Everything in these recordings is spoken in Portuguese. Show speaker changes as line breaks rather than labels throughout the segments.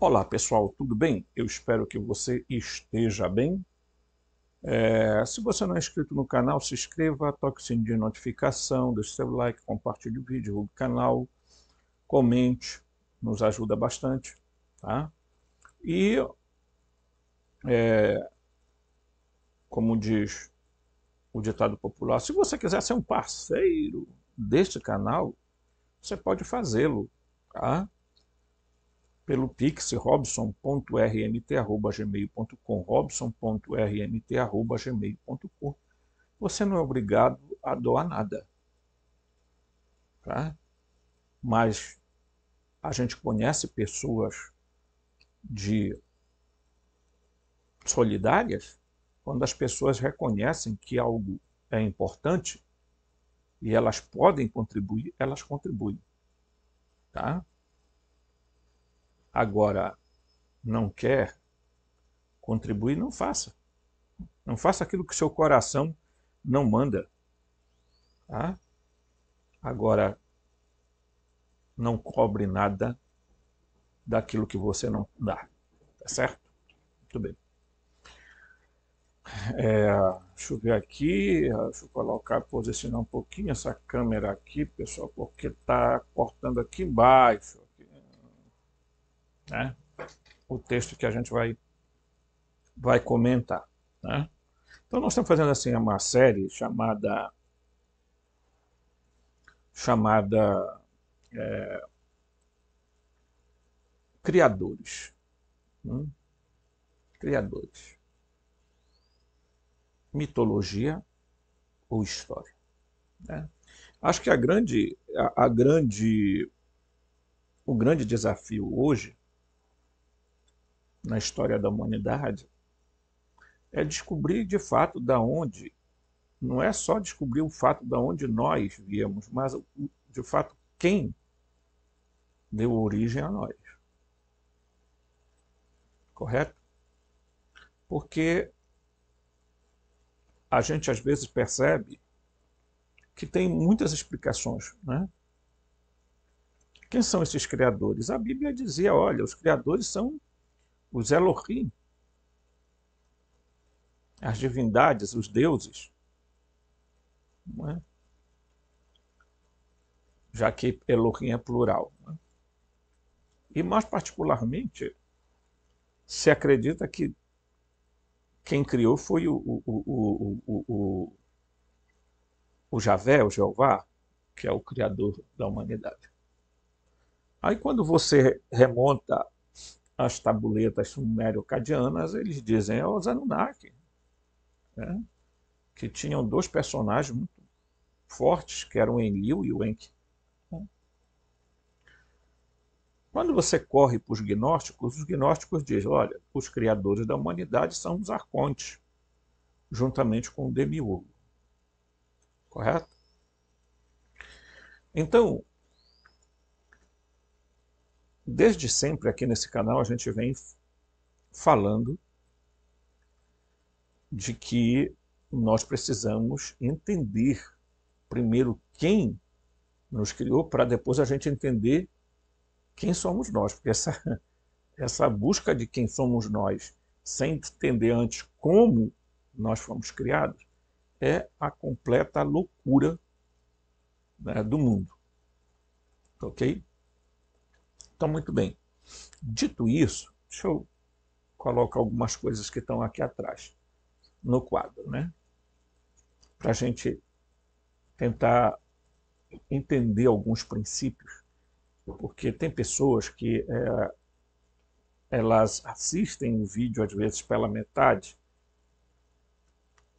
Olá pessoal, tudo bem? Eu espero que você esteja bem. Se você não é inscrito no canal, se inscreva, toque o sininho de notificação, deixe seu like, compartilhe o vídeo, divulgue o canal, comente, nos ajuda bastante, tá? E, como diz o ditado popular, se você quiser ser um parceiro deste canal, você pode fazê-lo, tá? Pelo Pix, robson.rmt@gmail.com, robson.rmt@gmail.com. Você não é obrigado a doar nada, tá? Mas a gente conhece pessoas de solidárias quando as pessoas reconhecem que algo é importante e elas podem contribuir, elas contribuem, tá? Agora, não quer contribuir, não faça. Não faça aquilo que seu coração não manda, tá? Agora, não cobre nada daquilo que você não dá, tá certo? Muito bem. Deixa eu ver aqui, deixa eu colocar, posicionar um pouquinho essa câmera aqui, pessoal, porque está cortando aqui embaixo, né? O texto que a gente vai comentar, né? Então nós estamos fazendo assim uma série chamada Criadores, né? Criadores, mitologia ou história, né? Acho que o grande desafio hoje na história da humanidade é descobrir de fato da onde, não é só descobrir o fato da onde nós viemos, mas de fato quem deu origem a nós, correto? Porque a gente às vezes percebe que tem muitas explicações, né? Quem são esses criadores? A Bíblia dizia, olha, os criadores são os Elohim, as divindades, os deuses, não é? Já que Elohim é plural, né? E mais particularmente, se acredita que quem criou foi o Javé, o Jeová, que é o criador da humanidade. Aí quando você remonta as tabuletas sumério-cadianas, eles dizem é os Anunnaki, né? Que tinham dois personagens muito fortes, que eram o Enlil e o Enki. Quando você corre para os gnósticos dizem, olha, os criadores da humanidade são os arcontes, juntamente com o Demiurgo, correto? Então, desde sempre aqui nesse canal a gente vem falando de que nós precisamos entender primeiro quem nos criou, para depois a gente entender quem somos nós, porque essa busca de quem somos nós, sem entender antes como nós fomos criados, é a completa loucura, né, do mundo. Ok? Então, muito bem. Dito isso, deixa eu colocar algumas coisas que estão aqui atrás, no quadro, né? Para a gente tentar entender alguns princípios, porque tem pessoas que elas assistem o vídeo às vezes pela metade,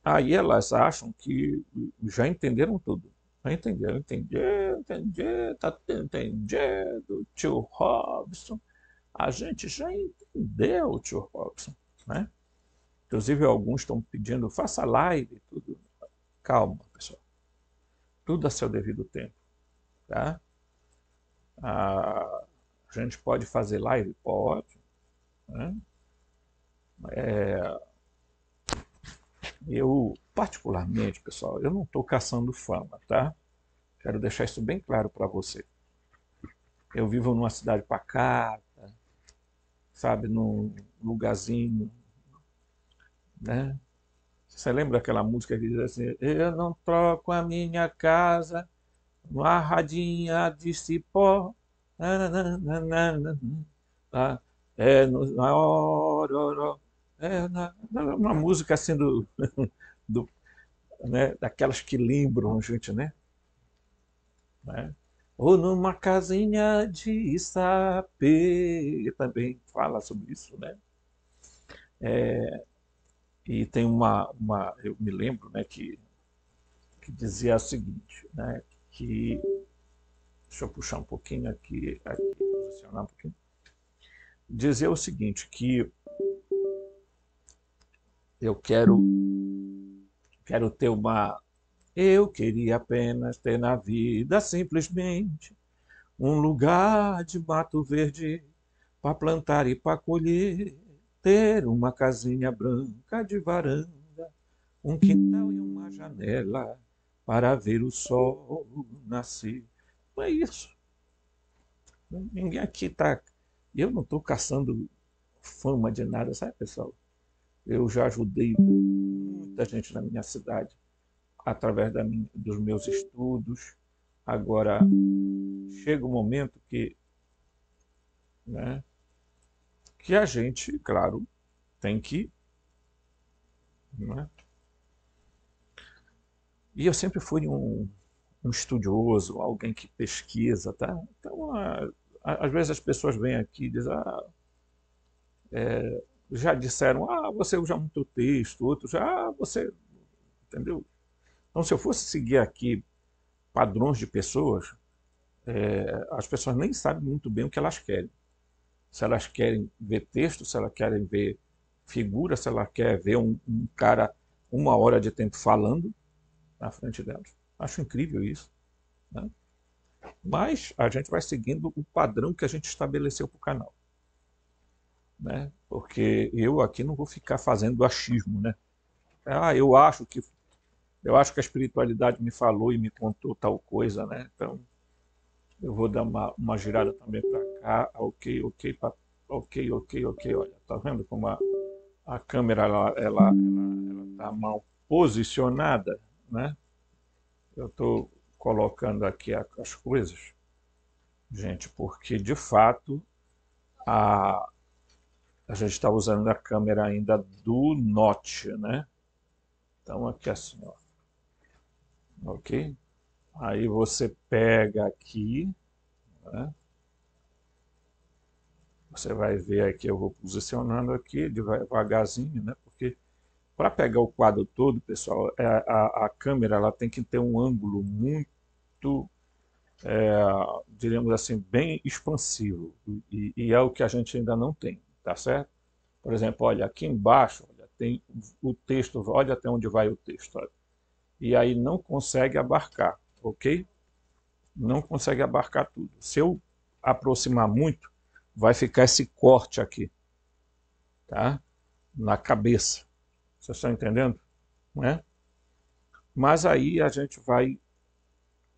aí elas acham que já entenderam tudo. Já entenderam, entendi, tá entendendo, tio Robson. A gente já entendeu, tio Robson, né? Inclusive alguns estão pedindo, faça live, tudo. Calma, pessoal. Tudo a seu devido tempo, tá? A gente pode fazer live? Pode, né? Eu, particularmente, pessoal, eu não estou caçando fama, tá? Quero deixar isso bem claro para você. Eu vivo numa cidade pacata, sabe, num lugarzinho, né? Você lembra aquela música que diz assim, eu não troco a minha casa numa radinha de cipó, nananana, tá? Na hora, uma música assim do, né, daquelas que lembram a gente, né? Ou numa casinha de sapê, também fala sobre isso, né? E tem eu me lembro, né, que dizia o seguinte, né, que, deixa eu puxar um pouquinho aqui, posicionar um pouquinho, dizia o seguinte, que eu quero ter eu queria apenas ter na vida simplesmente um lugar de mato verde para plantar e para colher, ter uma casinha branca de varanda, um quintal e uma janela para ver o sol nascer. Não é isso. Ninguém aqui está. Eu não estou caçando fama de nada, sabe, pessoal? Eu já ajudei muita gente na minha cidade através dos meus estudos. Agora, chega um momento né, que a gente, claro, tem que. Né? E eu sempre fui um estudioso, alguém que pesquisa, tá? Então, às vezes as pessoas vêm aqui e dizem, já disseram, você usa muito texto, outros, você, entendeu? Então, se eu fosse seguir aqui padrões de pessoas, as pessoas nem sabem muito bem o que elas querem. Se elas querem ver texto, se elas querem ver figura, se ela quer ver um cara 1 hora de tempo falando na frente delas. Acho incrível isso, né? Mas a gente vai seguindo o padrão que a gente estabeleceu para o canal, né? Porque eu aqui não vou ficar fazendo achismo, né? Eu acho que a espiritualidade me falou e me contou tal coisa, né? Então eu vou dar uma girada também para cá, ok, olha, tá vendo como a câmera ela tá mal posicionada, né? Eu estou colocando aqui as coisas, gente, porque de fato a, a gente está usando a câmera ainda do Note, né? Então aqui assim, ó, ok? Aí você pega aqui, né? Você vai ver aqui, eu vou posicionando aqui devagarzinho, né? Porque para pegar o quadro todo, pessoal, a câmera ela tem que ter um ângulo muito, diríamos assim, bem expansivo. E é o que a gente ainda não tem, tá certo? Por exemplo, olha, aqui embaixo, olha, tem o texto, olha até onde vai o texto. Olha. E aí não consegue abarcar, ok? Não consegue abarcar tudo. Se eu aproximar muito, vai ficar esse corte aqui, tá? Na cabeça. Vocês estão entendendo? Né? Mas aí a gente vai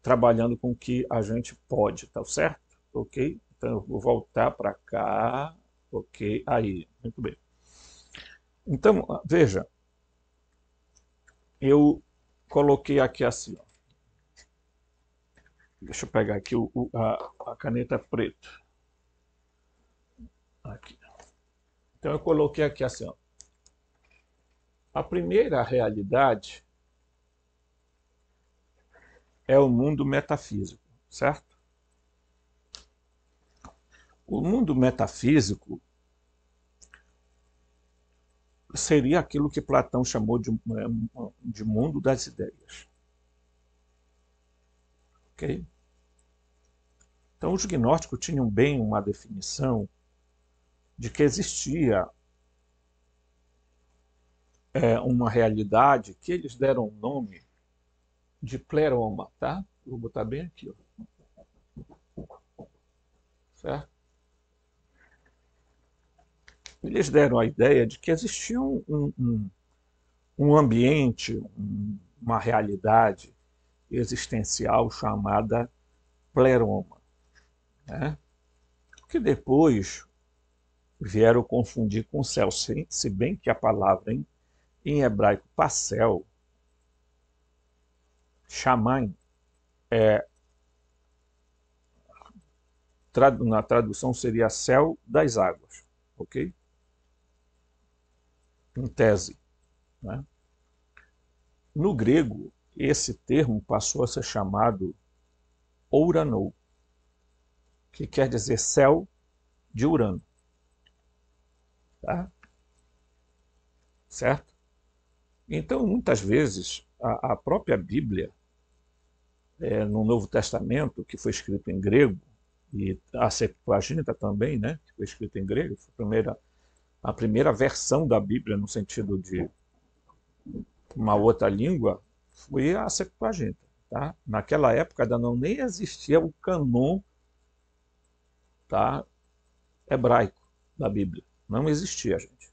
trabalhando com o que a gente pode, tá certo? Ok? Então eu vou voltar para cá, ok? Aí, muito bem. Então, veja, eu coloquei aqui assim, ó. Deixa eu pegar aqui a caneta preta. Aqui. Então eu coloquei aqui assim, ó. A primeira realidade é o mundo metafísico, certo? O mundo metafísico seria aquilo que Platão chamou de mundo das ideias. Ok? Então, os gnósticos tinham bem uma definição de que existia uma realidade que eles deram o nome de pleroma, tá? Vou botar bem aqui, ó. Certo? Eles deram a ideia de que existia um ambiente, uma realidade existencial chamada pleroma, né? Que depois vieram confundir com céu, se bem que a palavra em hebraico passel, shamayim, na tradução seria céu das águas, ok? Em tese, né? No grego, esse termo passou a ser chamado Ouranou, que quer dizer céu de Urano, tá? Certo? Então, muitas vezes, a própria Bíblia, no Novo Testamento, que foi escrito em grego, e a Septuaginta também, né, que foi escrita em grego, foi a primeira versão da Bíblia no sentido de uma outra língua, foi a Septuaginta. Tá? Naquela época ainda não nem existia o cânon, tá, hebraico da Bíblia. Não existia, gente.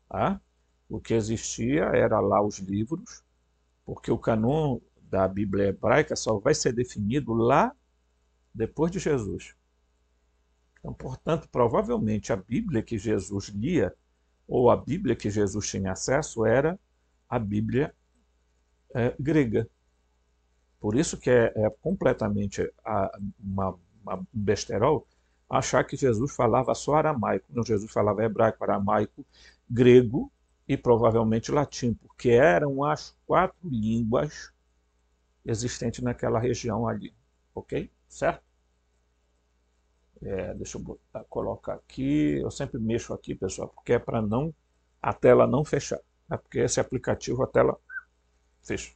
Tá? O que existia era lá os livros, porque o cânon da Bíblia hebraica só vai ser definido lá depois de Jesus. Então, portanto, provavelmente a Bíblia que Jesus lia, ou a Bíblia que Jesus tinha acesso, era a Bíblia grega. Por isso que é completamente uma besterol achar que Jesus falava só aramaico. Não, Jesus falava hebraico, aramaico, grego e provavelmente latim, porque eram as 4 línguas existentes naquela região ali. Ok? Certo? Deixa eu colocar aqui. Eu sempre mexo aqui, pessoal, porque é para não a tela não fechar. Né? Porque esse aplicativo, a tela fecha.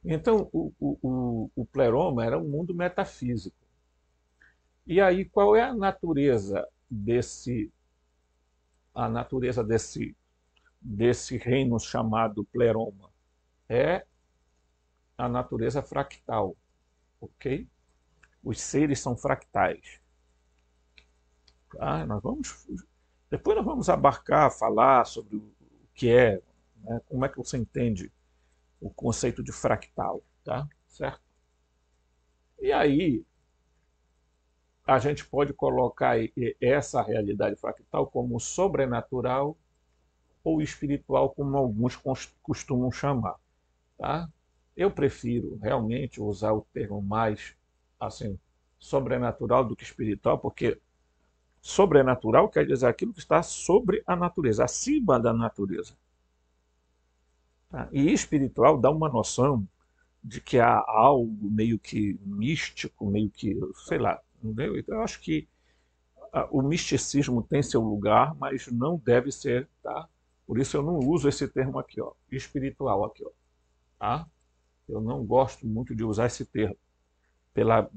Então, o pleroma era um mundo metafísico. E aí, qual é a natureza desse reino chamado pleroma? É a natureza fractal, ok? Os seres são fractais. Tá? Depois nós vamos abarcar, falar sobre o que é, né? Como é que você entende o conceito de fractal, tá? Certo? E aí, a gente pode colocar essa realidade fractal como sobrenatural ou espiritual, como alguns costumam chamar. Tá? Eu prefiro realmente usar o termo mais assim, sobrenatural do que espiritual, porque sobrenatural quer dizer aquilo que está sobre a natureza, acima da natureza. Tá? E espiritual dá uma noção de que há algo meio que místico, meio que, sei lá, entendeu? Então eu acho que o misticismo tem seu lugar, mas não deve ser, tá? Por isso eu não uso esse termo aqui, ó, espiritual aqui, ó, tá? Eu não gosto muito de usar esse termo pela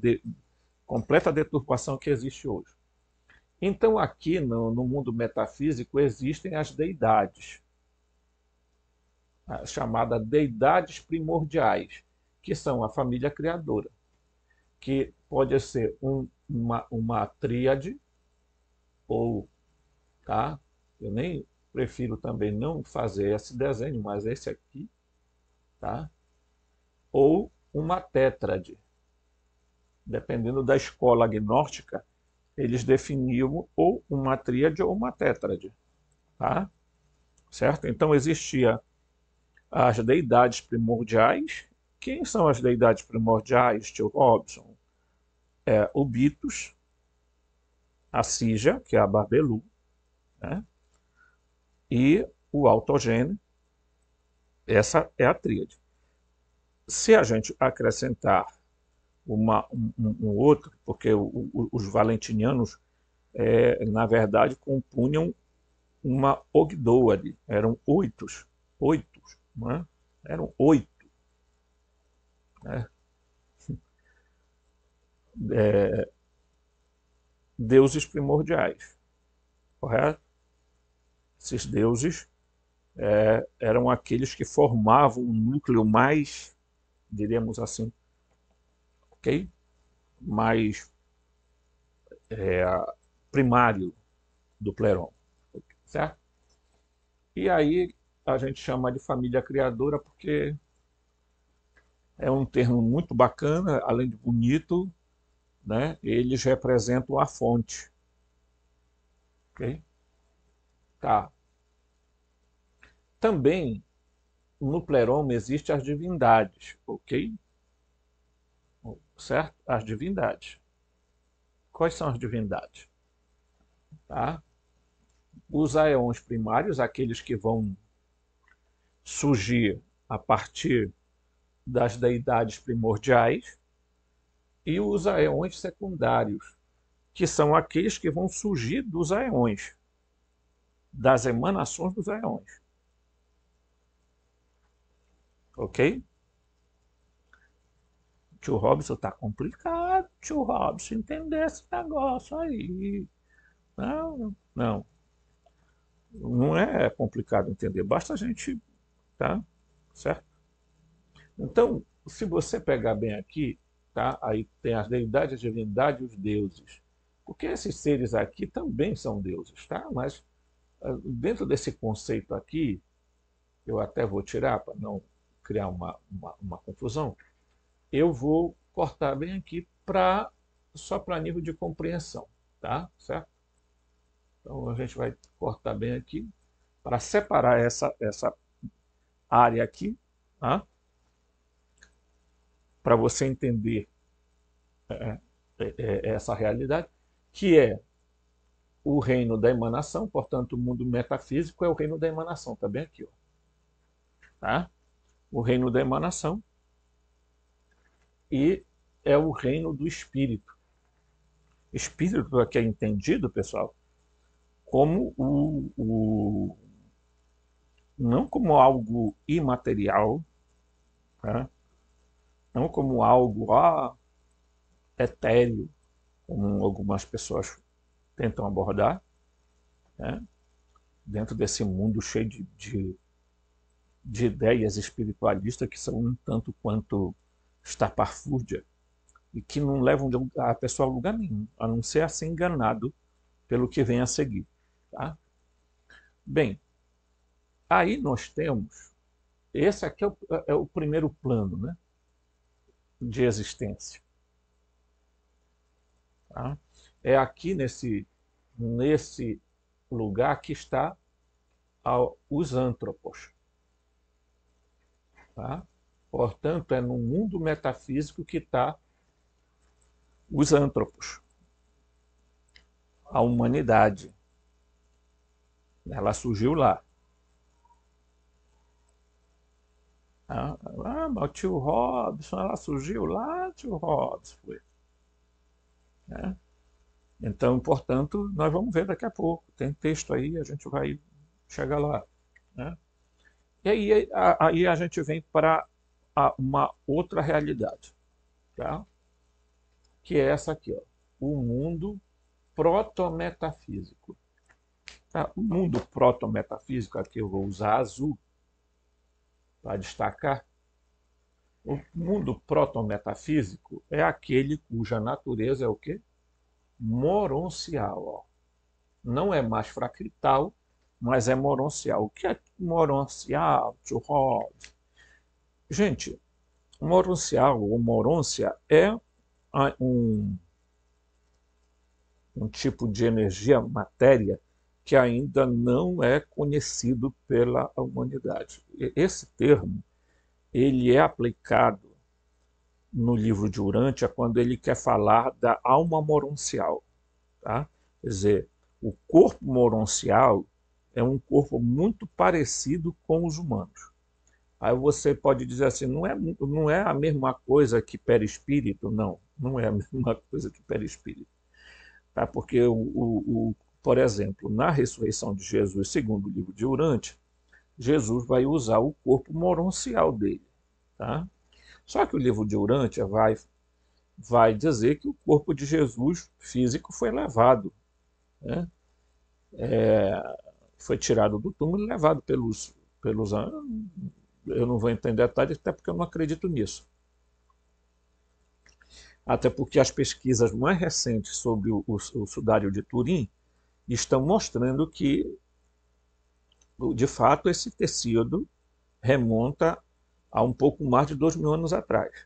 completa deturpação que existe hoje. Então aqui no mundo metafísico existem as deidades, chamadas deidades primordiais, que são a família criadora, que pode ser uma tríade, ou, tá? Eu nem prefiro também não fazer esse desenho, mas esse aqui, tá? Ou uma tétrade. Dependendo da escola gnóstica, eles definiam ou uma tríade ou uma tétrade, tá? Certo? Então existia as deidades primordiais. Quem são as deidades primordiais, tio Robson? O Bitos, a Sija, que é a Babelu, né? E o Autogene, essa é a tríade. Se a gente acrescentar um outro, porque os valentinianos, na verdade, compunham uma Ogdoade, eram oitos, né? Eram 8. Né? Deuses primordiais, correto? Esses deuses eram aqueles que formavam o núcleo mais, diríamos assim, ok? Mais primário do pleroma, certo? E aí a gente chama de família criadora porque é um termo muito bacana, além de bonito, né? Eles representam a fonte, ok? Tá. Também no pleroma existem as divindades, ok? Certo? As divindades. Quais são as divindades? Tá? Os aeons primários, aqueles que vão surgir a partir das deidades primordiais, e os aeons secundários, que são aqueles que vão surgir dos aeons, das emanações dos aeons. Ok? Tio Robson, tá complicado, tio Robson, entender esse negócio aí. Não, não. Não é complicado entender, basta a gente, tá? Certo? Então, se você pegar bem aqui, tá? Aí tem as deidades, a divindade e os deuses. Porque esses seres aqui também são deuses, tá? Mas dentro desse conceito aqui, eu até vou tirar para não criar uma confusão, eu vou cortar bem aqui só para nível de compreensão, tá? Certo? Então a gente vai cortar bem aqui para separar essa área aqui, tá? Para você entender essa realidade, que é o reino da emanação, portanto, o mundo metafísico é o reino da emanação, tá bem aqui, ó, tá? O reino da emanação e é o reino do espírito. Espírito aqui é entendido, pessoal, como não como algo imaterial, tá? Não como algo etéreo, como algumas pessoas tentam abordar, né? Dentro desse mundo cheio de ideias espiritualistas que são um tanto quanto estapafúrdia e que não levam a pessoa a lugar nenhum, a não ser a ser enganado pelo que vem a seguir. Tá? Bem, aí nós temos, esse aqui é o primeiro plano, né, de existência. Tá? É aqui nesse lugar que está os antropos. Tá? Portanto, é no mundo metafísico que está os antropos, a humanidade. Ela surgiu lá. Ah, mas o tio Robson, ela surgiu lá, tio Robson. Foi. Né? Então, portanto, nós vamos ver daqui a pouco. Tem texto aí, a gente vai chegar lá. Né? E aí a gente vem para uma outra realidade, tá? Que é essa aqui, ó, o mundo protometafísico. Tá? O mundo protometafísico, aqui eu vou usar azul para destacar. O mundo protometafísico é aquele cuja natureza é o quê? Moroncial. Ó. Não é mais fractal, mas é moroncial. O que é moroncial, tio Rob? Gente, moroncial ou morôncia é um tipo de energia, matéria, que ainda não é conhecido pela humanidade. Esse termo ele é aplicado no livro de Urântia quando ele quer falar da alma moroncial. Tá? Quer dizer, o corpo moroncial é um corpo muito parecido com os humanos. Aí você pode dizer assim, não é a mesma coisa que perispírito? Não, não é a mesma coisa que perispírito. Tá? Porque, por exemplo, na ressurreição de Jesus, segundo o livro de Urântia, Jesus vai usar o corpo moroncial dele. Tá? Só que o livro de Urântia vai dizer que o corpo de Jesus físico foi levado, né? Foi tirado do túmulo e levado pelos anjos. Eu não vou entender detalhes, até porque eu não acredito nisso. Até porque as pesquisas mais recentes sobre o sudário de Turim estão mostrando que, de fato, esse tecido remonta a um pouco mais de 2.000 anos atrás.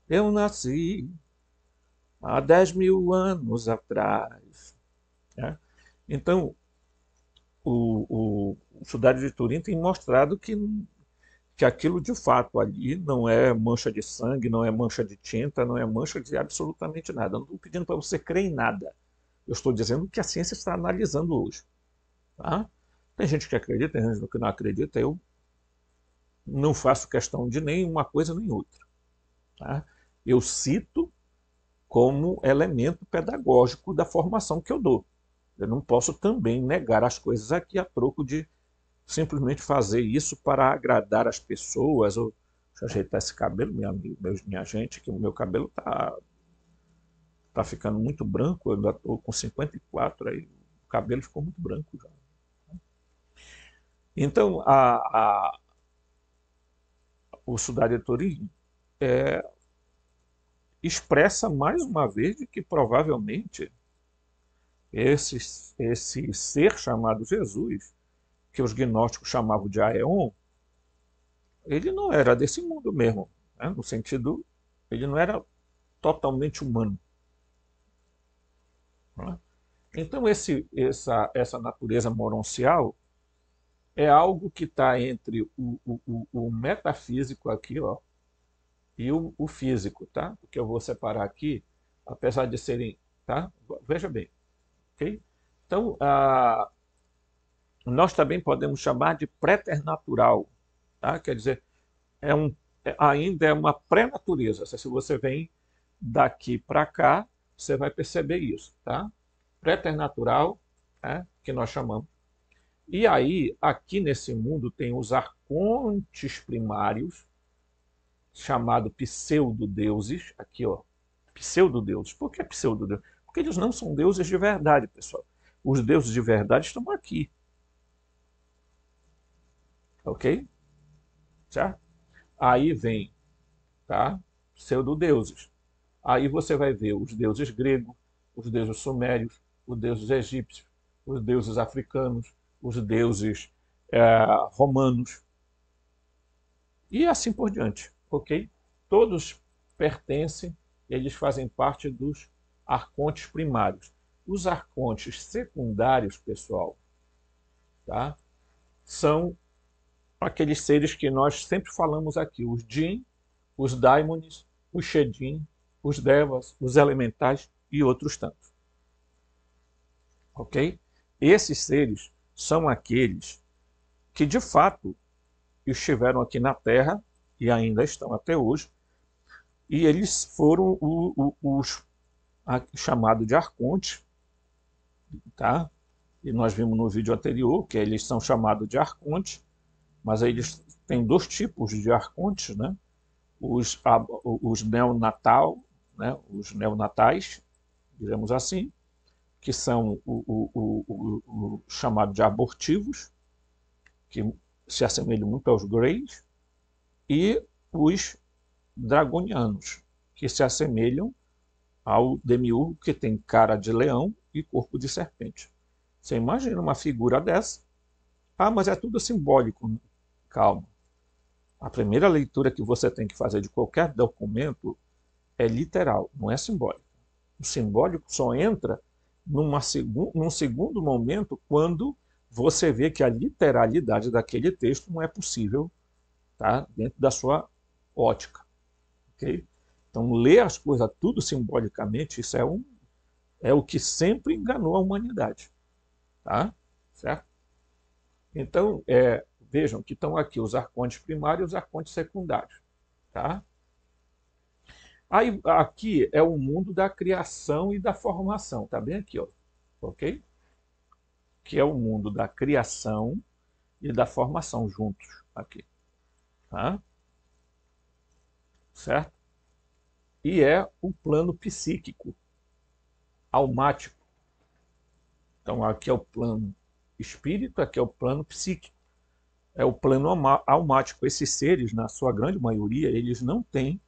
Eu nasci há 10.000 anos atrás. Né? Então, o Cidade de Turim tem mostrado que aquilo de fato ali não é mancha de sangue, não é mancha de tinta, não é mancha de absolutamente nada. Eu não estou pedindo para você crer em nada. Eu estou dizendo que a ciência está analisando hoje. Tá? Tem gente que acredita, tem gente que não acredita. Eu não faço questão de nem uma coisa nem outra. Tá? Eu cito como elemento pedagógico da formação que eu dou. Eu não posso também negar as coisas aqui a troco de simplesmente fazer isso para agradar as pessoas. Ou, deixa eu ajeitar esse cabelo, minha gente, que o meu cabelo tá ficando muito branco. Eu ainda estou com 54, aí o cabelo ficou muito branco já. Então, o Cidade de Turim expressa mais uma vez de que provavelmente esse, esse ser chamado Jesus, que os gnósticos chamavam de Aeon, ele não era desse mundo mesmo, né? No sentido, ele não era totalmente humano. Né? Então essa natureza moroncial é algo que está entre o metafísico aqui, ó, e o físico, tá? O que eu vou separar aqui, apesar de serem, tá? Veja bem, ok? Então, nós também podemos chamar de préternatural, tá? Quer dizer, ainda é uma pré-natureza. Se você vem daqui para cá, você vai perceber isso, tá? Préternatural, né? Que nós chamamos. E aí, aqui nesse mundo, tem os arcontes primários, chamado pseudodeuses, aqui ó, pseudodeuses. Por que pseudodeuses? Porque eles não são deuses de verdade, pessoal. Os deuses de verdade estão aqui. Ok? Certo? Aí vem, tá? Pseudodeuses. Aí você vai ver os deuses gregos, os deuses sumérios, os deuses egípcios, os deuses africanos, os deuses romanos e assim por diante, ok? Todos pertencem, eles fazem parte dos arcontes primários. Os arcontes secundários, pessoal, tá? São aqueles seres que nós sempre falamos aqui, os Jin, os Daimones, os Shedin, os Devas, os Elementais e outros tantos. Ok? Esses seres são aqueles que, de fato, estiveram aqui na Terra e ainda estão até hoje, e eles foram os chamados de arcontes, tá? E nós vimos no vídeo anterior que eles são chamados de arcontes, mas eles têm dois tipos de arcontes, né? Os neonatal, né? Os neonatais, digamos assim, que são o chamado de abortivos, que se assemelham muito aos Greys, e os dragonianos, que se assemelham ao demiurgo, que tem cara de leão e corpo de serpente. Você imagina uma figura dessa? Ah, mas é tudo simbólico. Calma. A primeira leitura que você tem que fazer de qualquer documento é literal, não é simbólico. O simbólico só entra num segundo momento quando você vê que a literalidade daquele texto não é possível, tá? Dentro da sua ótica. Okay? Então, ler as coisas tudo simbolicamente, isso é o que sempre enganou a humanidade. Tá? Certo? Então, vejam que estão aqui os arcontes primários e os arcontes secundários. Tá? Aí, aqui é o mundo da criação e da formação. Tá bem aqui, ó. Ok? Que é o mundo da criação e da formação juntos aqui. Tá? Certo? E é o plano psíquico, almático. Então, aqui é o plano espírito, aqui é o plano psíquico. É o plano almático. Esses seres, na sua grande maioria, eles não têm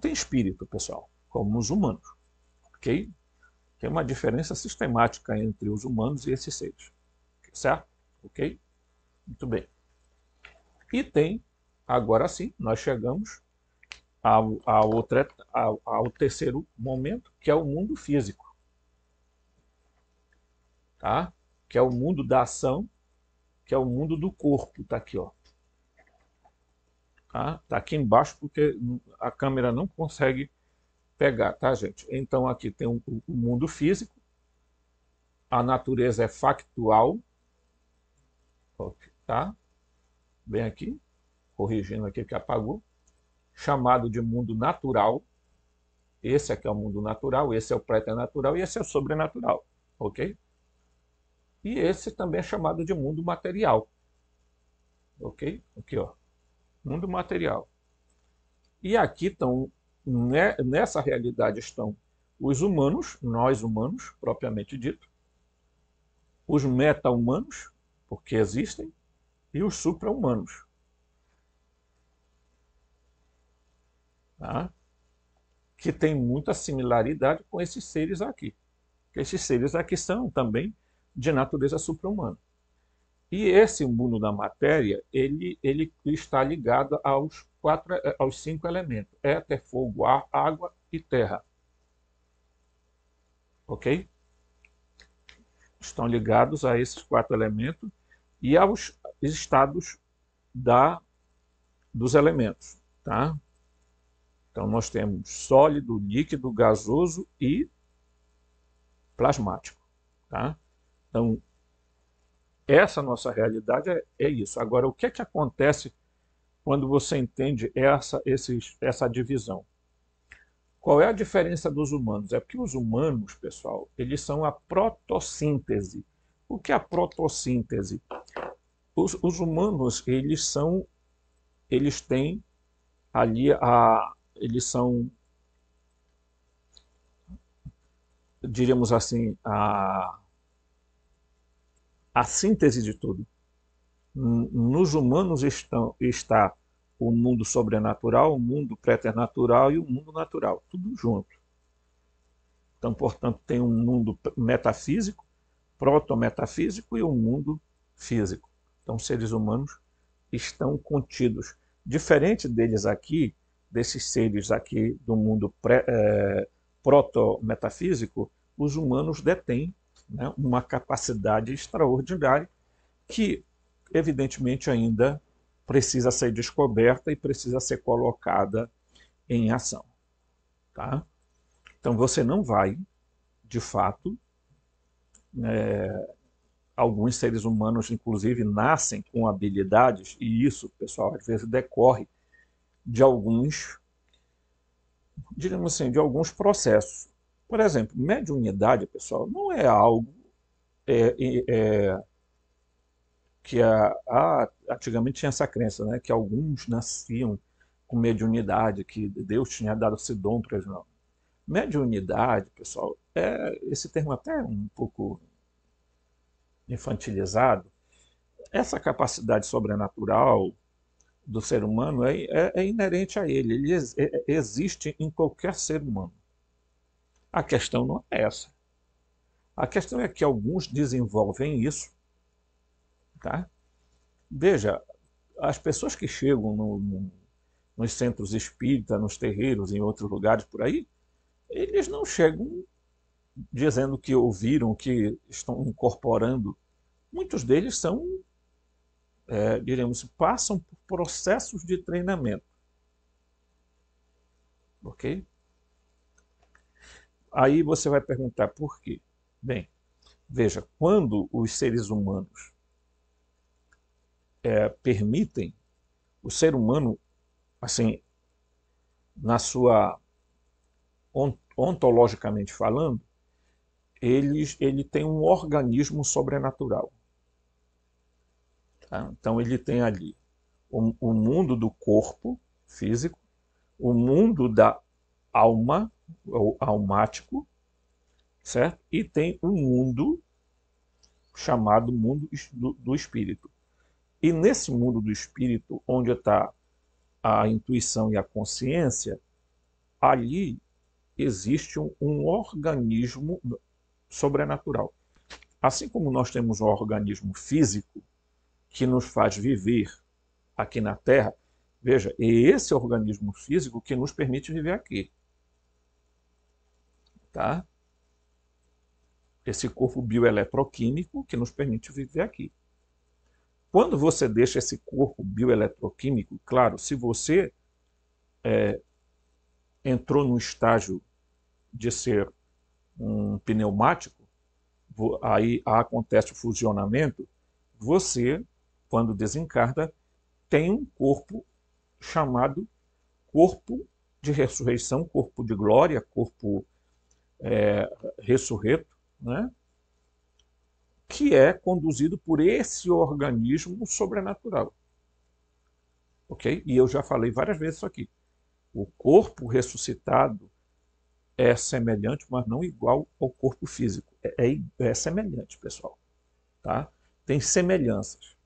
espírito, pessoal, como os humanos. Ok? Tem uma diferença sistemática entre os humanos e esses seres. Certo? Ok? Muito bem. E tem, agora sim, nós chegamos ao terceiro momento, que é o mundo físico. Tá? que é o mundo da ação, que é o mundo do corpo. Está aqui, ó. Tá? Tá aqui embaixo porque a câmera não consegue pegar, tá, gente? Então aqui tem o mundo físico, a natureza é factual, tá? Bem aqui, corrigindo aqui que apagou, chamado de mundo natural. Esse aqui é o mundo natural, esse é o preternatural e esse é o sobrenatural, ok? E esse também é chamado de mundo material, ok? Aqui, ó, mundo material. E aqui estão, nessa realidade estão os humanos, nós humanos, propriamente dito, os meta-humanos, porque existem, e os supra-humanos. Tá? Que tem muita similaridade com esses seres aqui. Esses seres aqui são também de natureza supra-humana. E esse mundo da matéria, ele está ligado aos 5 elementos: éter, fogo, ar, água e terra. Ok? Estão ligados a esses 4 elementos e aos estados dos elementos. Tá? Então nós temos sólido, líquido, gasoso e plasmático. Tá? Então, essa nossa realidade é isso. Agora, o que é que acontece quando você entende essa divisão? Qual é a diferença dos humanos? É porque os humanos, pessoal, eles são a protossíntese. O que é a protossíntese? Os humanos, eles têm ali eles são, diríamos assim, a síntese de tudo. Nos humanos está o mundo sobrenatural, o mundo preternatural e o mundo natural, tudo junto. Então, portanto, tem um mundo metafísico, proto-metafísico e um mundo físico. Então, os seres humanos estão contidos. Diferente deles aqui, desses seres aqui do mundo proto-metafísico, os humanos detêm, né, uma capacidade extraordinária que, evidentemente, ainda precisa ser descoberta e precisa ser colocada em ação. Tá? Então, você não vai, de fato, alguns seres humanos, inclusive, nascem com habilidades, e isso, pessoal, às vezes decorre de alguns, digamos assim, de alguns processos. Por exemplo, mediunidade, pessoal, não é algo que antigamente tinha essa crença, né, que alguns nasciam com mediunidade, que Deus tinha dado esse dom para eles. Não. Mediunidade, pessoal, esse termo até é um pouco infantilizado. Essa capacidade sobrenatural do ser humano é inerente a ele. Ele existe em qualquer ser humano. A questão não é essa. A questão é que alguns desenvolvem isso. Tá? Veja, as pessoas que chegam nos centros espíritas, nos terreiros, em outros lugares por aí, eles não chegam dizendo que ouviram, que estão incorporando. Muitos deles são, passam por processos de treinamento. Ok? Aí você vai perguntar por quê? Bem, veja, quando os seres humanos permitem, o ser humano, assim, na sua ontologicamente falando, ele tem um organismo sobrenatural. Tá? Então ele tem ali o mundo do corpo físico, o mundo da alma, ou almático, certo? E tem um mundo chamado mundo do espírito. E nesse mundo do espírito, onde está a intuição e a consciência, ali existe um organismo sobrenatural. Assim como nós temos um organismo físico que nos faz viver aqui na Terra, veja, é esse organismo físico que nos permite viver aqui. Tá? esse corpo bioeletroquímico que nos permite viver aqui. Quando você deixa esse corpo bioeletroquímico, claro, se você entrou no estágio de ser um pneumático, aí acontece o fusionamento, você, quando desencarna, tem um corpo chamado corpo de ressurreição, corpo de glória, corpo ressurreto, né? Que é conduzido por esse organismo sobrenatural. Ok? E eu já falei várias vezes isso aqui. O corpo ressuscitado é semelhante, mas não igual ao corpo físico. É semelhante, pessoal. Tá? Tem semelhanças.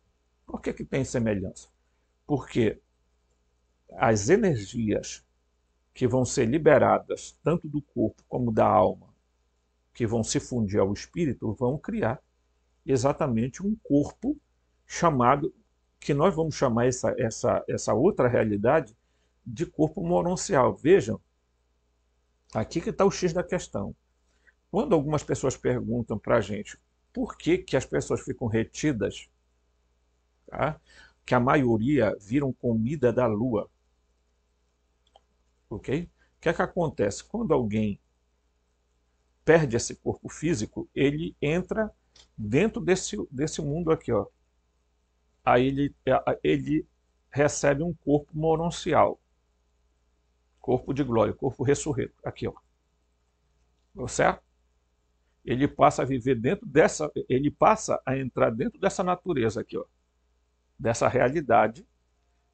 Por que tem semelhança? Porque as energias que vão ser liberadas, tanto do corpo como da alma, que vão se fundir ao espírito, vão criar exatamente um corpo chamado, que nós vamos chamar essa outra realidade de corpo mononcial. Vejam, aqui que está o X da questão. Quando algumas pessoas perguntam para a gente por que as pessoas ficam retidas, tá? Que a maioria viram comida da lua, ok? O que é que acontece? Quando alguém perde esse corpo físico, ele entra dentro desse mundo aqui, ó. Aí ele recebe um corpo mononcial, corpo de glória, corpo ressurreto, aqui, ó. Certo? Ele passa a viver dentro dessa, ele passa a entrar dentro dessa natureza aqui, ó, dessa realidade,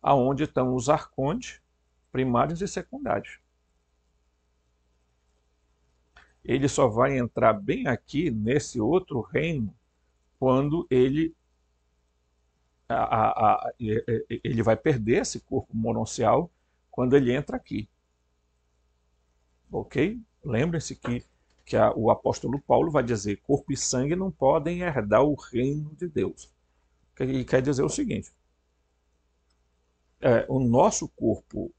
aonde estão os arcontes primários e secundários. Ele só vai entrar bem aqui nesse outro reino quando ele ele vai perder esse corpo mononcial quando ele entra aqui. Ok? Lembrem-se que o apóstolo Paulo vai dizer: corpo e sangue não podem herdar o reino de Deus. Ele quer dizer o seguinte: o nosso corpo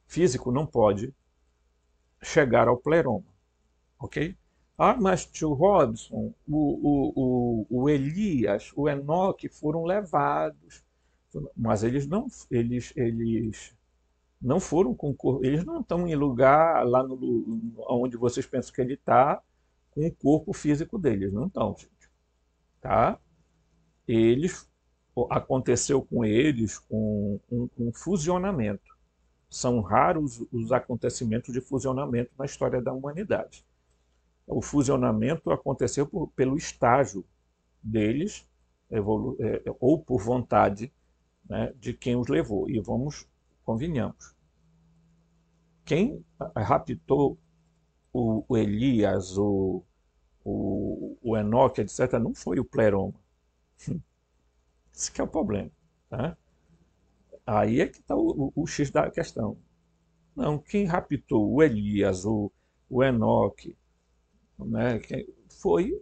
físico não pode chegar ao pleroma. Ok? Ah, mas tio Robson, o Elias, o Enoque foram levados. Mas eles não foram com corpo, eles não estão em lugar lá onde vocês pensam que ele está, com o corpo físico deles. Não estão, gente. Tá? Aconteceu com eles um fusionamento. São raros os acontecimentos de fusionamento na história da humanidade. O fusionamento aconteceu pelo estágio deles, ou por vontade, né, de quem os levou. E convenhamos, quem raptou o Elias, o Enoque, etc., não foi o pleroma. Esse que é o problema. Tá? Aí é que está o X da questão. Não, quem raptou o Elias, o Enoque, né, foi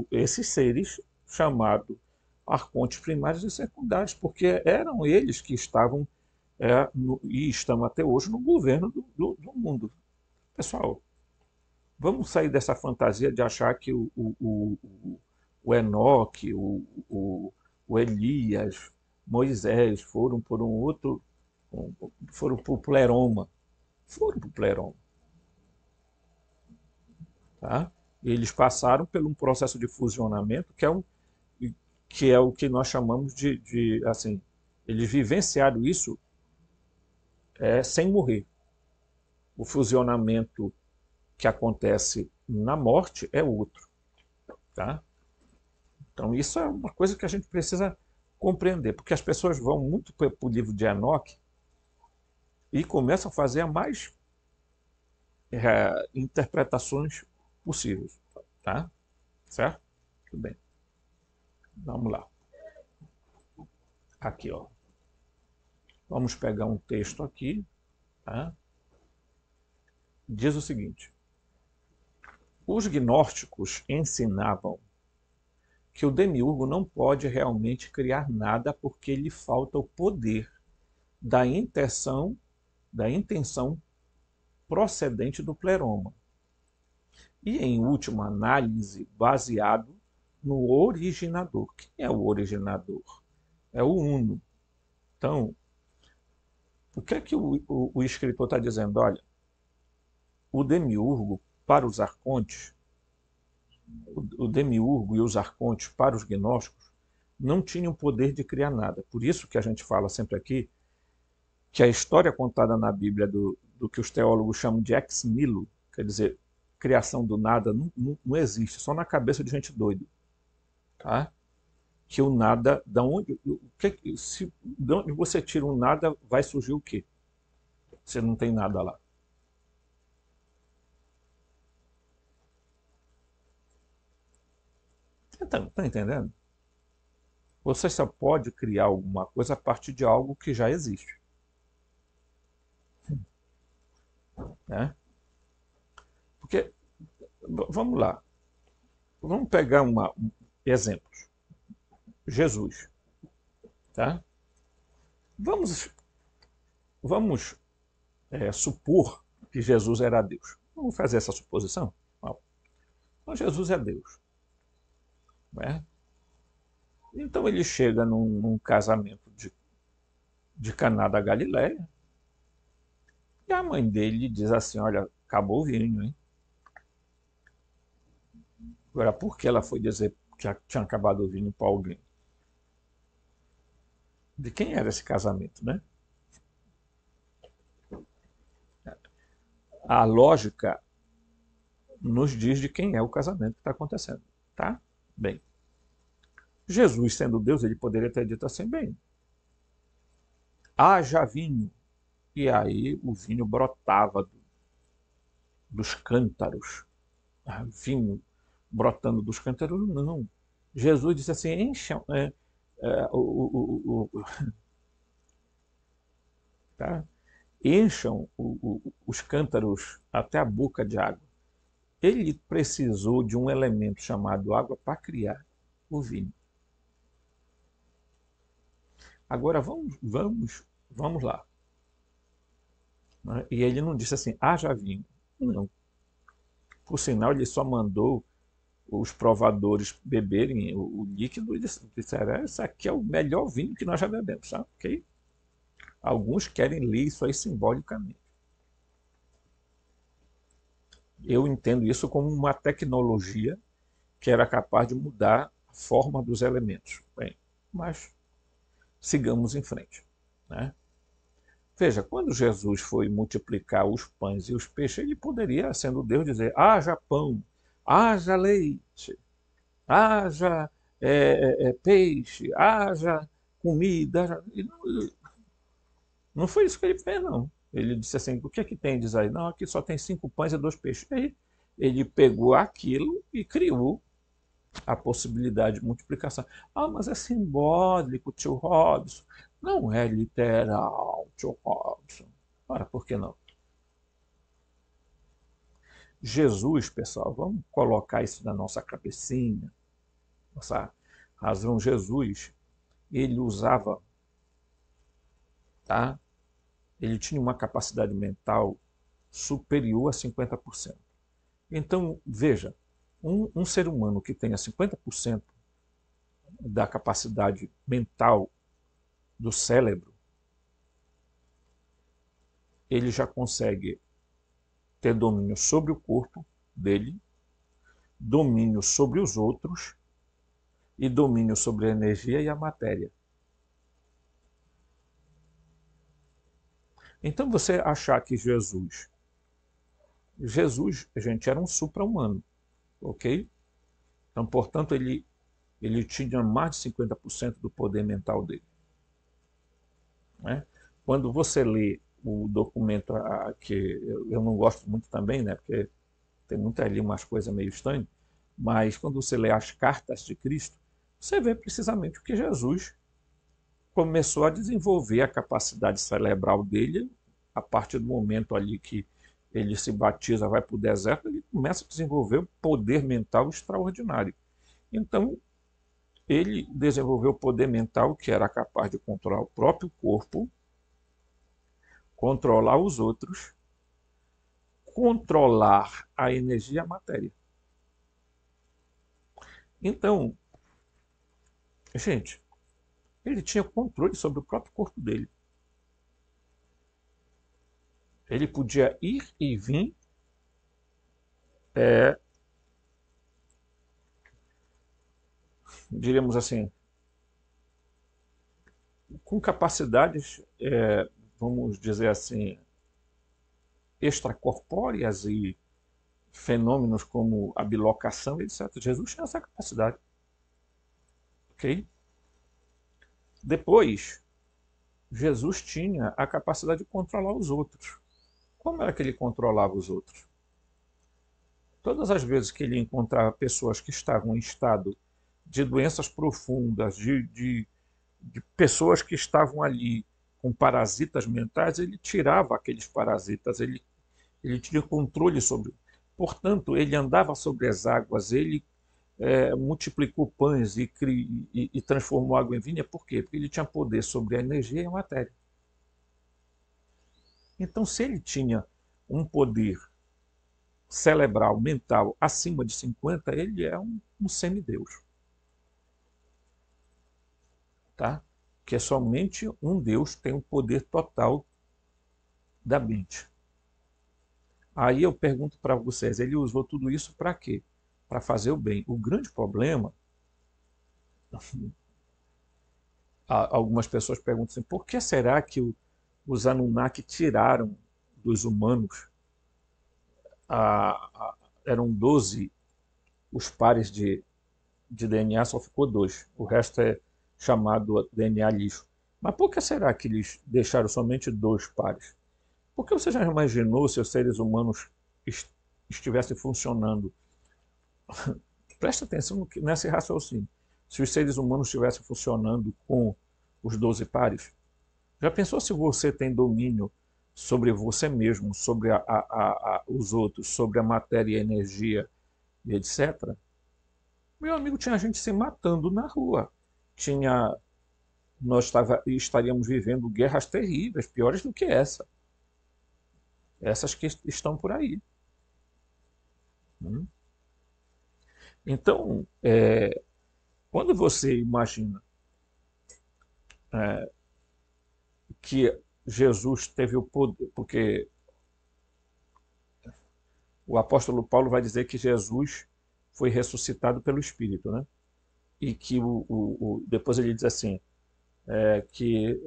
esses seres chamados arcontes primários e secundários, porque eram eles que estavam e estão até hoje no governo do mundo. Pessoal, vamos sair dessa fantasia de achar que o Enoque, o Elias, Moisés foram por foram para o pleroma. Foram para o pleroma. Tá? Eles passaram por um processo de fusionamento que é o que nós chamamos assim, eles vivenciaram isso sem morrer. O fusionamento que acontece na morte é outro. Tá? Então isso é uma coisa que a gente precisa compreender, porque as pessoas vão muito para o livro de Enoque e começam a fazer mais interpretações possíveis. Tá? Certo? Tudo bem. Vamos lá. Aqui, ó. Vamos pegar um texto aqui. Tá? Diz o seguinte: os gnósticos ensinavam que o demiurgo não pode realmente criar nada porque lhe falta o poder da intenção procedente do pleroma. e, em última análise, baseado no originador. Quem é o originador? É o Uno. Então, o que é que o escritor está dizendo? Olha, o demiurgo, para os arcontes, o demiurgo e os arcontes, para os gnósticos, não tinham poder de criar nada. Por isso que a gente fala sempre aqui que a história contada na Bíblia do que os teólogos chamam de ex nihilo, quer dizer, criação do nada, não existe, só na cabeça de gente doida. Tá? Que o nada, de onde você tira um nada, vai surgir o quê? Você não tem nada lá. Então, tá entendendo? Você só pode criar alguma coisa a partir de algo que já existe. Né? Porque, vamos lá, vamos pegar exemplos. Jesus. Tá? Vamos supor que Jesus era Deus. Vamos fazer essa suposição? Não. Então, Jesus é Deus. Né? Então ele chega num casamento de Caná da Galileia e a mãe dele diz assim, olha, acabou o vinho, hein? Agora, por que ela foi dizer que tinha acabado o vinho para alguém? De quem era esse casamento, né? A lógica nos diz de quem é o casamento que está acontecendo, tá? Bem, Jesus, sendo Deus, ele poderia ter dito assim, bem, haja vinho. E aí o vinho brotava dos cântaros. Vinho brotando dos cântaros, não. Jesus disse assim, encham, tá? Encham os cântaros até a boca de água. Ele precisou de um elemento chamado água para criar o vinho. Agora vamos lá. E ele não disse assim, haja vinho. Não. Por sinal, ele só mandou os provadores beberem o líquido e disseram, isso aqui é o melhor vinho que nós já bebemos, sabe? Okay? Alguns querem ler isso aí simbolicamente. Eu entendo isso como uma tecnologia que era capaz de mudar a forma dos elementos. Bem, mas sigamos em frente. Né? Veja, quando Jesus foi multiplicar os pães e os peixes, ele poderia, sendo Deus, dizer, haja pão, haja leite, haja peixe, haja comida. Haja... Não foi isso que ele fez, não. Ele disse assim, o que é que tem? Diz aí, não, aqui só tem 5 pães e 2 peixes. E aí ele pegou aquilo e criou a possibilidade de multiplicação. Ah, mas é simbólico, tio Robson. Não é literal, tio Robson. Ora, por que não? Jesus, pessoal, vamos colocar isso na nossa cabecinha, nossa razão. Jesus, ele usava, tá? Ele tinha uma capacidade mental superior a 50%. Então, veja, um ser humano que tenha 50% da capacidade mental do cérebro, ele já consegue ter domínio sobre o corpo dele, domínio sobre os outros e domínio sobre a energia e a matéria. Então você achar que Jesus, gente, era um supra-humano, ok? Então, portanto, ele tinha mais de 50% do poder mental dele. Né? Quando você lê o documento que eu não gosto muito também, né, porque tem muito ali umas coisas meio estranhas, mas quando você lê as cartas de Cristo, você vê precisamente o que Jesus começou a desenvolver a capacidade cerebral dele a partir do momento ali que ele se batiza, vai para o deserto, ele começa a desenvolver um poder mental extraordinário. Então, ele desenvolveu o poder mental que era capaz de controlar o próprio corpo, controlar os outros, controlar a energia e a matéria. Então, gente, ele tinha controle sobre o próprio corpo dele. Ele podia ir e vir diríamos assim, com capacidades, vamos dizer assim, extracorpóreas e fenômenos como a bilocação, etc. Jesus tinha essa capacidade. Ok? Depois, Jesus tinha a capacidade de controlar os outros. Como era que ele controlava os outros? Todas as vezes que ele encontrava pessoas que estavam em estado de doenças profundas, de pessoas que estavam ali com parasitas mentais, ele tirava aqueles parasitas, ele tinha controle sobre. Portanto, ele andava sobre as águas, ele multiplicou pães e transformou água em vinho. Por quê? Porque ele tinha poder sobre a energia e a matéria. Então, se ele tinha um poder cerebral, mental, acima de 50, ele é um semideus. Tá? Que é somente um Deus tem o poder total da mente. Aí eu pergunto para vocês, ele usou tudo isso para quê? Para fazer o bem. O grande problema, algumas pessoas perguntam assim, por que será que os Anunnaki tiraram dos humanos, eram 12 os pares de DNA, só ficou 2. O resto é chamado DNA lixo. Mas por que será que eles deixaram somente 2 pares? Porque você já imaginou se os seres humanos estivessem funcionando? Presta atenção nesse raciocínio. Se os seres humanos estivessem funcionando com os 12 pares, já pensou se você tem domínio sobre você mesmo, sobre os outros, sobre a matéria e a energia e etc? Meu amigo, tinha gente se matando na rua. Nós estaríamos vivendo guerras terríveis, piores do que essa. Essas que estão por aí. Então, quando você imagina que Jesus teve o poder, porque o apóstolo Paulo vai dizer que Jesus foi ressuscitado pelo Espírito, né? E que depois ele diz assim, que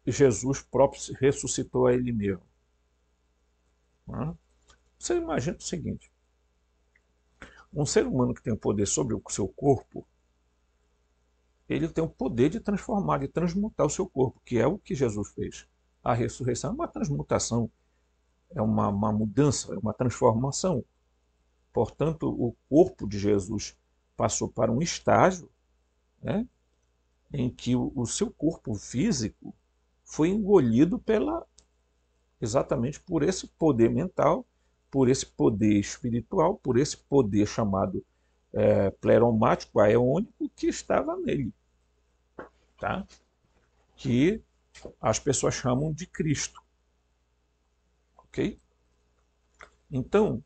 Jesus próprio ressuscitou a ele mesmo. Né? Você imagina o seguinte, um ser humano que tem o poder sobre o seu corpo, ele tem o poder de transformar, de transmutar o seu corpo, que é o que Jesus fez. A ressurreição é uma transmutação, é uma mudança, é uma transformação. Portanto, o corpo de Jesus passou para um estágio, né, em que o seu corpo físico foi engolido exatamente por esse poder mental, por esse poder espiritual, por esse poder chamado pleromático, aeônico, que estava nele. Tá? Que as pessoas chamam de Cristo. Ok? Então,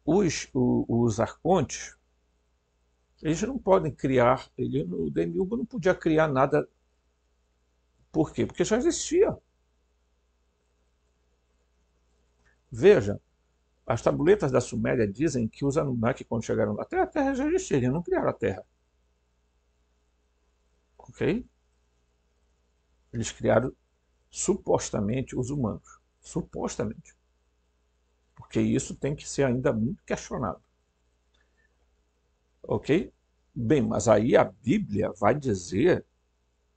os arcontes, eles não podem criar, o Demiurgo não podia criar nada. Por quê? Porque já existia. Veja, as tabuletas da Suméria dizem que os Anunnaki, quando chegaram na Terra, a Terra já existia, eles não criaram a Terra. Ok? Eles criaram supostamente os humanos. Supostamente. Porque isso tem que ser ainda muito questionado. Ok? Bem, mas aí a Bíblia vai dizer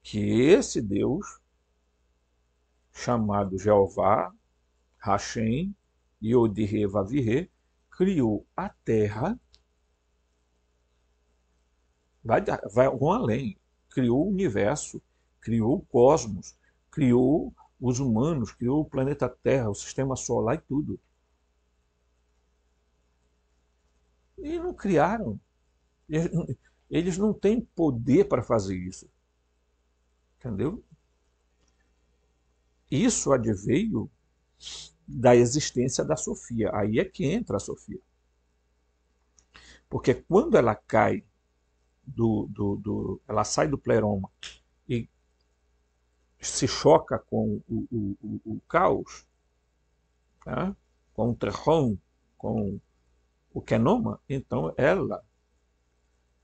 que esse Deus, chamado Jeová, Hashem, Yod-Heh Vav-Heh, criou a Terra, vai além, criou o universo, criou o cosmos, criou os humanos, criou o planeta Terra, o sistema solar e tudo. E não criaram. Eles não têm poder para fazer isso. Entendeu? Isso adveio da existência da Sofia. Aí é que entra a Sofia. Porque quando ela cai ela sai do pleroma e se choca com o caos, tá? Com o terrão, com o kenoma, então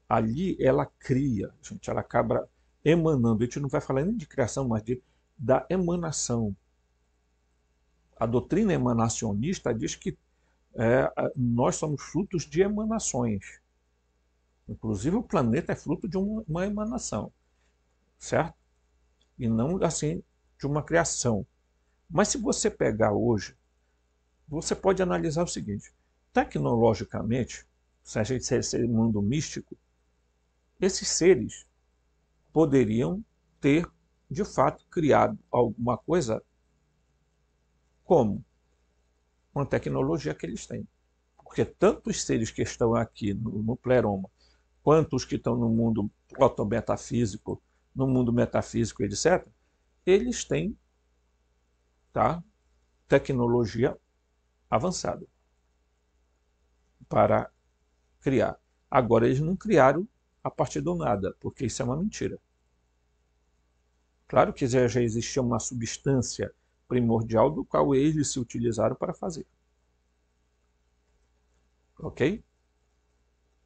ali ela cria, gente, ela acaba emanando. A gente não vai falar nem de criação, mas da emanação. A doutrina emanacionista diz que nós somos frutos de emanações. Inclusive o planeta é fruto de uma emanação, certo? E não assim de uma criação. Mas se você pegar hoje, você pode analisar o seguinte: tecnologicamente, se a gente ser mundo místico, esses seres poderiam ter, de fato, criado alguma coisa como uma tecnologia que eles têm. Porque tanto os seres que estão aqui no pleroma, quanto os que estão no mundo proto-metafísico, no mundo metafísico, etc., eles têm, tá, tecnologia avançada para criar. Agora, eles não criaram a partir do nada, porque isso é uma mentira. Claro que já existia uma substância primordial do qual eles se utilizaram para fazer. Ok?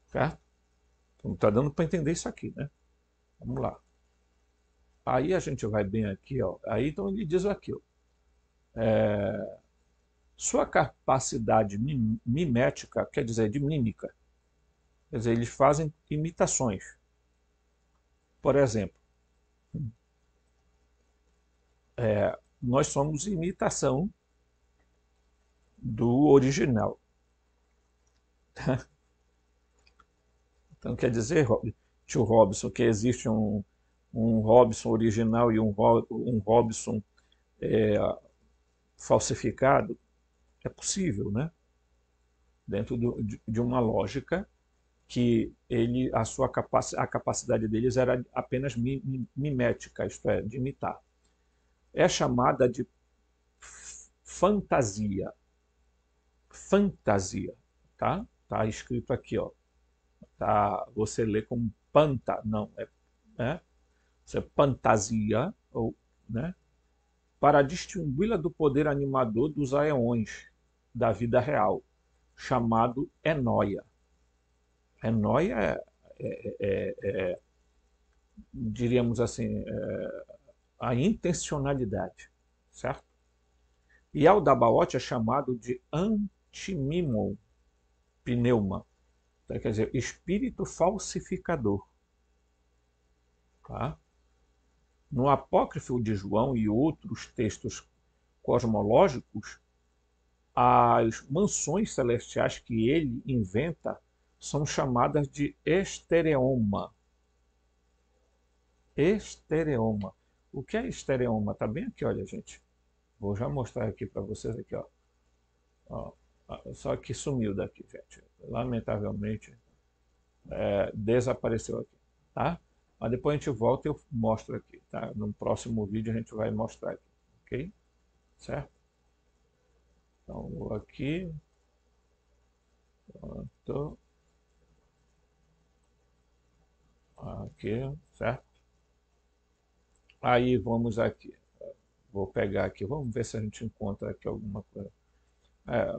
Certo? Então, está dando para entender isso aqui, né? Vamos lá. Aí a gente vai bem aqui, ó. Aí então ele diz aqui, ó, sua capacidade mimética, quer dizer, de mímica. Quer dizer, eles fazem imitações. Por exemplo, nós somos imitação do original. Então quer dizer, tio Robson, que existe um Robson original e um Robson falsificado? É possível, né? Dentro de uma lógica que a capacidade deles era apenas mimética, isto é, de imitar. É chamada de fantasia. Fantasia, tá? Tá escrito aqui, ó. Tá, você lê como panta, não, você fantasia, ou, né? Para distingui-la do poder animador dos aeões da vida real, chamado enóia. Enóia diríamos assim, a intencionalidade, certo? E Aldabaoth é chamado de antimimon, pneuma, quer dizer, espírito falsificador. Tá? No Apócrifo de João e outros textos cosmológicos, as mansões celestiais que ele inventa são chamadas de estereoma. Estereoma. O que é estereoma? Está bem aqui, olha, gente. Vou já mostrar aqui para vocês aqui, ó. Ó, só que sumiu daqui, gente. Lamentavelmente, desapareceu aqui, tá? Mas depois a gente volta e eu mostro aqui, tá? No próximo vídeo a gente vai mostrar aqui, ok? Certo? Então, vou aqui. Pronto. Aqui, certo? Aí vamos aqui. Vou pegar aqui, vamos ver se a gente encontra aqui alguma coisa.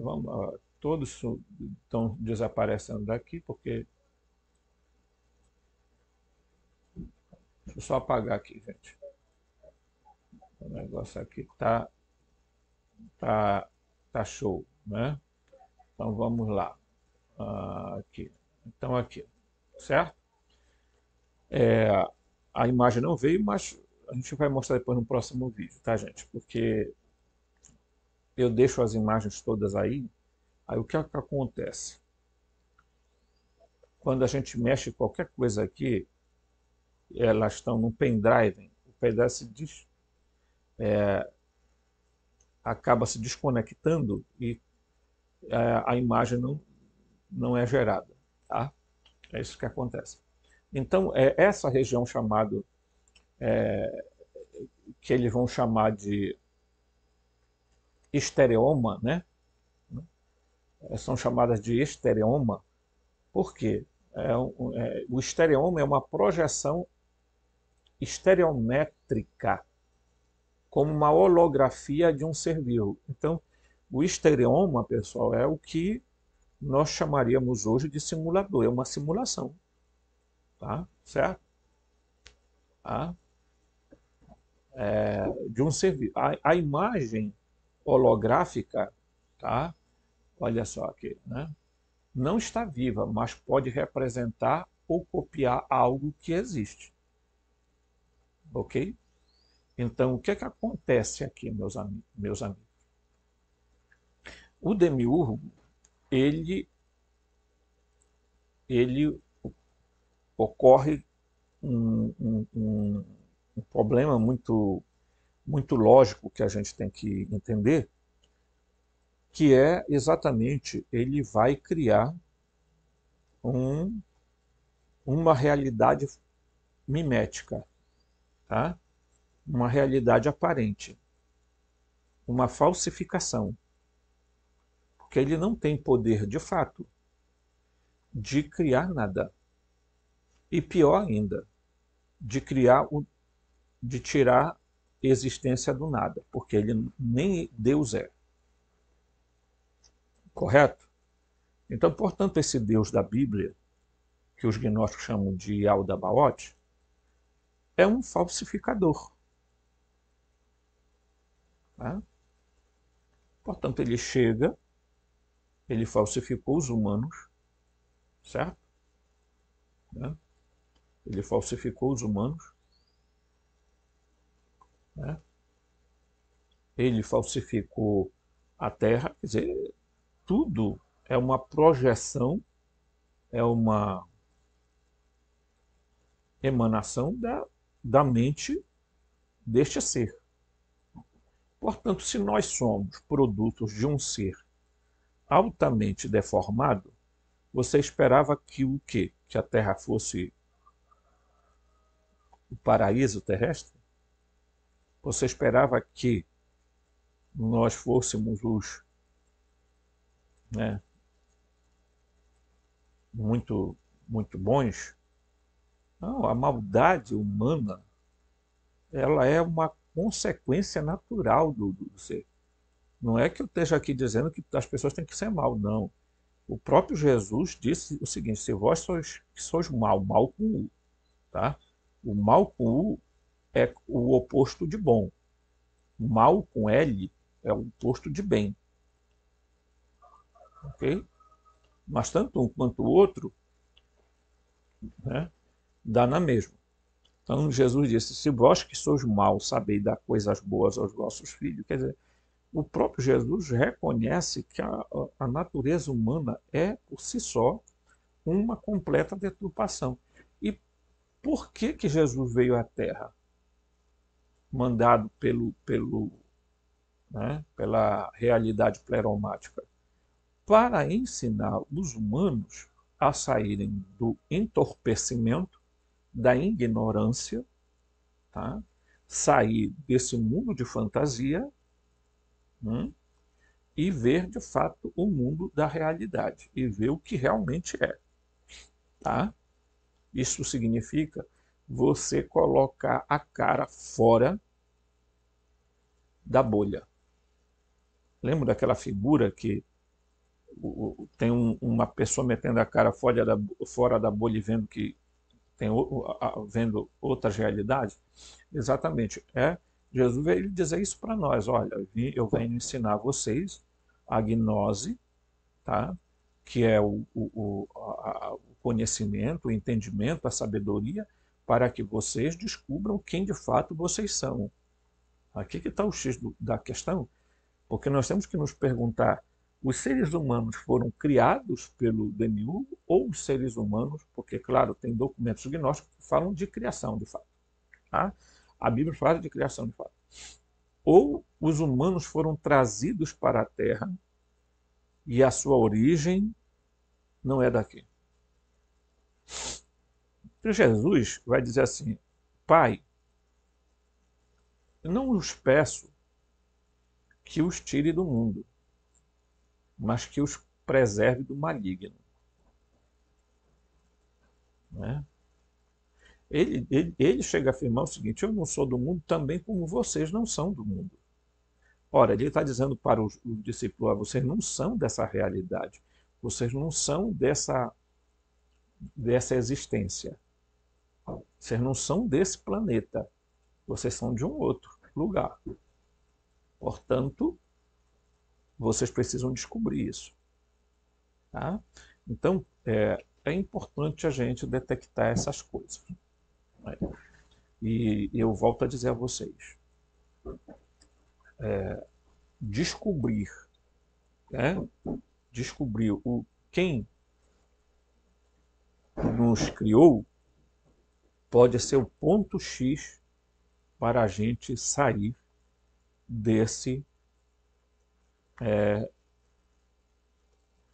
Vamos, ó, todos estão desaparecendo daqui, porque... Deixa eu só apagar aqui, gente. O negócio aqui tá show, né? Então vamos lá. Aqui. Então aqui, certo? A imagem não veio, mas a gente vai mostrar depois no próximo vídeo, tá, gente? Porque eu deixo as imagens todas aí o que é que acontece? Quando a gente mexe qualquer coisa aqui, elas estão no pendrive, o pendrive acaba se desconectando e a imagem não é gerada, tá? É isso que acontece. Então, essa região chamada, que eles vão chamar de estereoma, né? São chamadas de estereoma. Por quê? O estereoma é uma projeção estereométrica, como uma holografia de um ser vivo. Então, o estereoma, pessoal, é o que nós chamaríamos hoje de simulador, é uma simulação, tá? Certo? Tá? De um ser vivo. A imagem holográfica, tá? Olha só aqui, né? Não está viva, mas pode representar ou copiar algo que existe. Ok? Então, o que é que acontece aqui, meus amigos? O demiurgo, ele ocorre um problema muito lógico que a gente tem que entender, que é exatamente, ele vai criar uma realidade mimética, tá? Uma realidade aparente, uma falsificação, porque ele não tem poder de fato de criar nada. E pior ainda, de tirar existência do nada, porque ele nem Deus é. Correto? Então, portanto, esse Deus da Bíblia, que os gnósticos chamam de Yaldabaoth, é um falsificador. Tá? Portanto, ele chega, ele falsificou os humanos, certo? Né? Ele falsificou os humanos, né? Ele falsificou a terra, quer dizer, tudo é uma projeção, é uma emanação da mente deste ser. Portanto, se nós somos produtos de um ser altamente deformado, você esperava que o quê? Que a Terra fosse o paraíso terrestre? Você esperava que nós fôssemos né, muito bons? Não, a maldade humana, ela é uma consequência natural do ser. Não é que eu esteja aqui dizendo que as pessoas têm que ser mal, não. O próprio Jesus disse o seguinte: se vós sois mal, mal com U, tá? O mal com U é o oposto de bom. Mal com L é o oposto de bem. Ok? Mas tanto um quanto o outro, né, dá na mesma. Então Jesus disse: se vós que sois mal sabeis dar coisas boas aos vossos filhos, quer dizer, o próprio Jesus reconhece que a natureza humana é, por si só, uma completa deturpação. E por que Jesus veio à Terra? Mandado pela realidade pleromática? Para ensinar os humanos a saírem do entorpecimento, da ignorância, tá? Sair desse mundo de fantasia, e ver de fato o mundo da realidade, e ver o que realmente é. Tá? Isso significa você colocar a cara fora da bolha. Lembra daquela figura que tem uma pessoa metendo a cara fora da bolha e vendo que vendo outras realidades? Exatamente. Jesus veio dizer isso para nós. Olha, eu venho ensinar vocês a gnose, tá? Que é o conhecimento, o entendimento, a sabedoria, para que vocês descubram quem de fato vocês são. Aqui que está o X da questão, porque nós temos que nos perguntar: os seres humanos foram criados pelo demiurgo ou os seres humanos, porque, claro, tem documentos gnósticos que falam de criação, de fato. Tá? A Bíblia fala de criação, de fato. Ou os humanos foram trazidos para a Terra e a sua origem não é daqui. Então Jesus vai dizer assim: Pai, eu não os peço que os tire do mundo, mas que os preserve do maligno. Né? Ele chega a afirmar o seguinte: eu não sou do mundo também como vocês não são do mundo. Ora, ele está dizendo para os discípulos: vocês não são dessa realidade, vocês não são dessa existência, vocês não são desse planeta, vocês são de um outro lugar. Portanto, vocês precisam descobrir isso. Tá? Então, é importante a gente detectar essas coisas. Né? E eu volto a dizer a vocês, descobrir, né? Descobrir quem nos criou pode ser o ponto X para a gente sair desse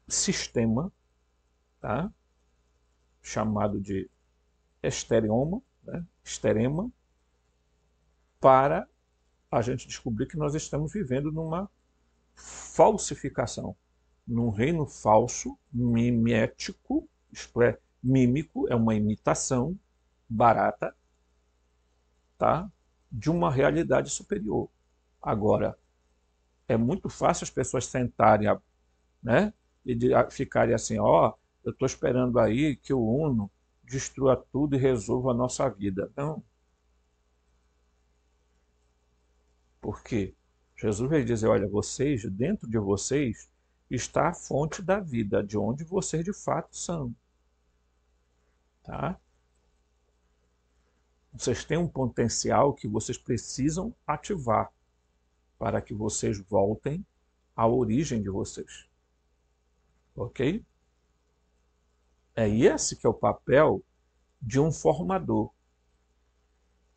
sistema, tá? Chamado de esterioma, né? Esterema, para a gente descobrir que nós estamos vivendo numa falsificação, num reino falso, mimético, isto é, mímico, é uma imitação barata, tá? De uma realidade superior. Agora, é muito fácil as pessoas sentarem, né? E ficarem assim: ó, eu estou esperando aí que o Uno destrua tudo e resolva a nossa vida. Não. Por quê? Jesus veio dizer: olha, vocês, dentro de vocês está a fonte da vida, de onde vocês de fato são. Tá? Vocês têm um potencial que vocês precisam ativar para que vocês voltem à origem de vocês. Ok? É esse que é o papel de um formador.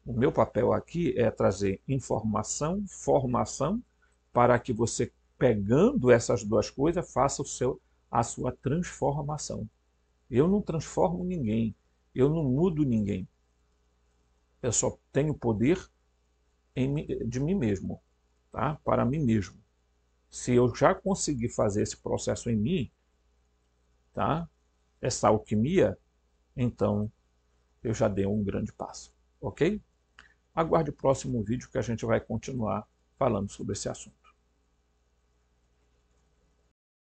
O meu papel aqui é trazer informação, formação, para que você, pegando essas duas coisas, faça a sua transformação. Eu não transformo ninguém, eu não mudo ninguém. Eu só tenho poder de mim mesmo, tá? Para mim mesmo. Se eu já conseguir fazer esse processo em mim, tá? Essa alquimia, então eu já dei um grande passo, ok? Aguarde o próximo vídeo que a gente vai continuar falando sobre esse assunto.